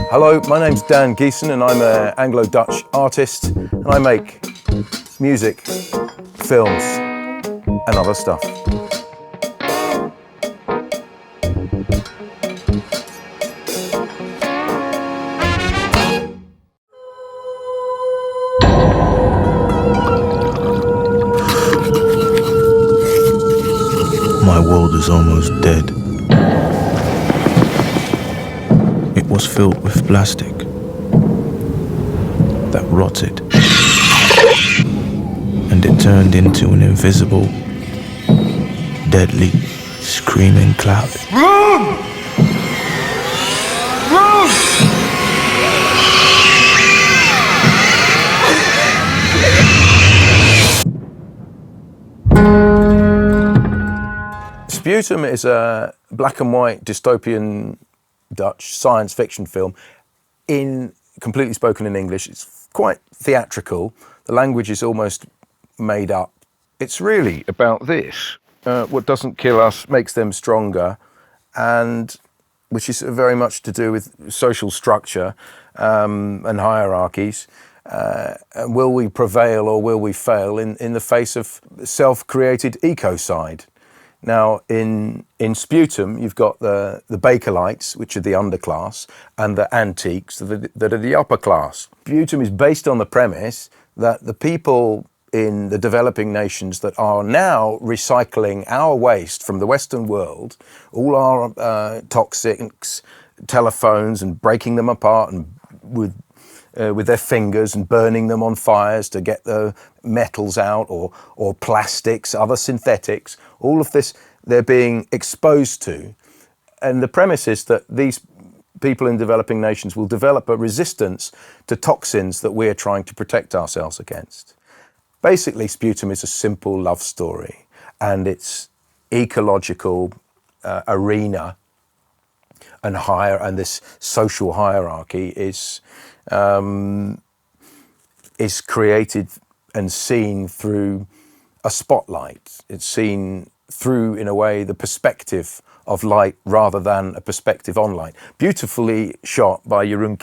Hello, my name's Geesin and I'm an Anglo-Dutch artist and I make music, films and other stuff. My world is almost dead. It was filled with plastic that rotted, and it turned into an invisible, deadly, screaming cloud. Run! Run! Sputum is a black and white dystopian Dutch science fiction film completely spoken in English. It's quite theatrical. The language is almost made up. It's really about this. What doesn't kill us makes them stronger, and which is very much to do with social structure and hierarchies. Will we prevail or will we fail in the face of self-created ecocide? Now, in Sputum, you've got the Bakelite, which are the underclass, and the antiques that are the upper class. Sputum is based on the premise that the people in the developing nations that are now recycling our waste from the Western world, all our toxics, telephones, and breaking them apart and with their fingers and burning them on fires to get the metals out, or plastics, other synthetics, all of this they're being exposed to. And the premise is that these people in developing nations will develop a resistance to toxins that we're trying to protect ourselves against. Basically, Sputum is a simple love story, and its ecological arena and this social hierarchy is created and seen through a spotlight. It's seen through, in a way, the perspective of light rather than a perspective on light. Beautifully shot by Jeroen.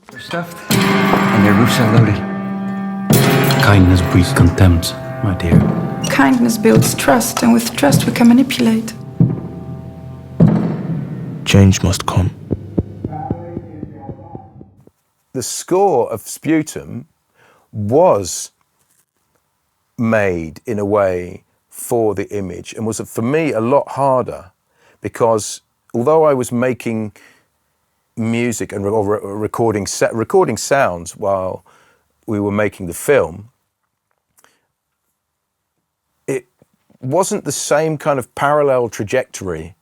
They're stuffed and their roofs are loaded. Kindness breeds contempt, my dear. Kindness builds trust, and with trust we can manipulate. Change must come. The score of Sputum was made in a way for the image, and was, for me, a lot harder, because although I was making music and recording sounds while we were making the film, it wasn't the same kind of parallel trajectory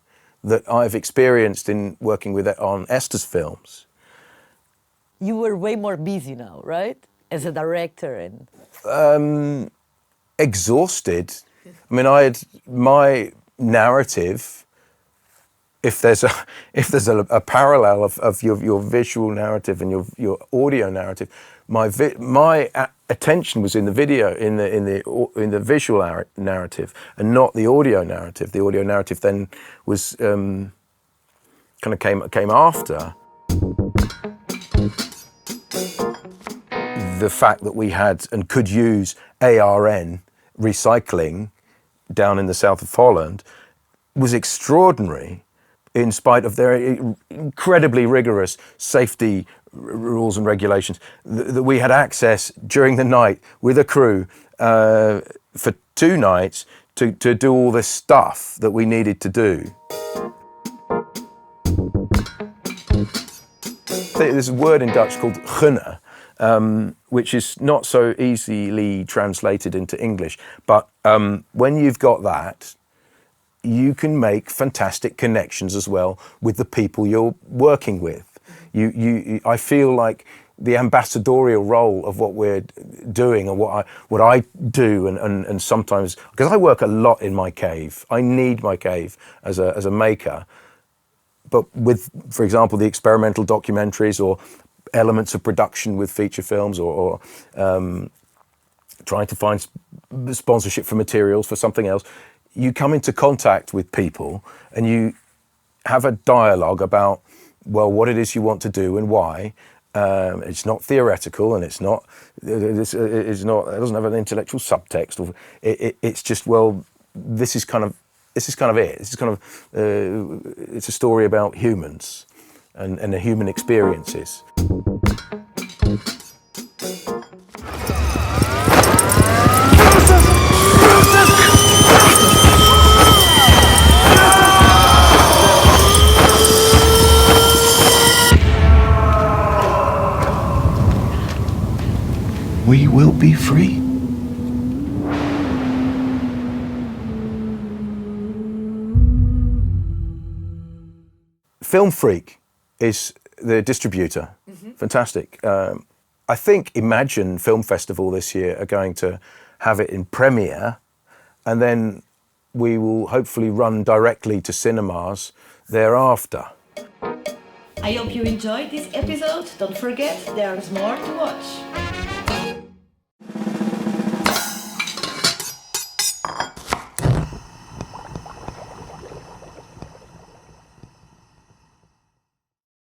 that I've experienced in working with it on Esther's films. You were way more busy now, right? As a director and... Exhausted. I mean, I had my narrative. If there's a parallel of your visual narrative and your audio narrative, my attention was in the video, in the visual narrative, and not the audio narrative. The audio narrative then was kind of came after. The fact that we had and could use ARN recycling down in the south of Holland was extraordinary, in spite of their incredibly rigorous safety rules and regulations, that we had access during the night with a crew for 2 nights to do all this stuff that we needed to do. There's a word in Dutch called gunnen, which is not so easily translated into English, but when you've got that, you can make fantastic connections as well with the people you're working with. I feel like the ambassadorial role of what we're doing and what I do, and sometimes, because I work a lot in my cave, I need my cave as a maker, but with, for example, the experimental documentaries or elements of production with feature films, or trying to find sponsorship for materials for something else, you come into contact with people and have a dialogue about, well, what it is you want to do and why. It's not theoretical, and it doesn't have an intellectual subtext. It's just, well, this is kind of it. This is kind of it's a story about humans and the human experiences. We will be free. Film Freak is the distributor. Fantastic. I think Imagine Film Festival this year are going to have it in premiere, and then we will hopefully run directly to cinemas thereafter. I hope you enjoyed this episode. Don't forget, there's more to watch.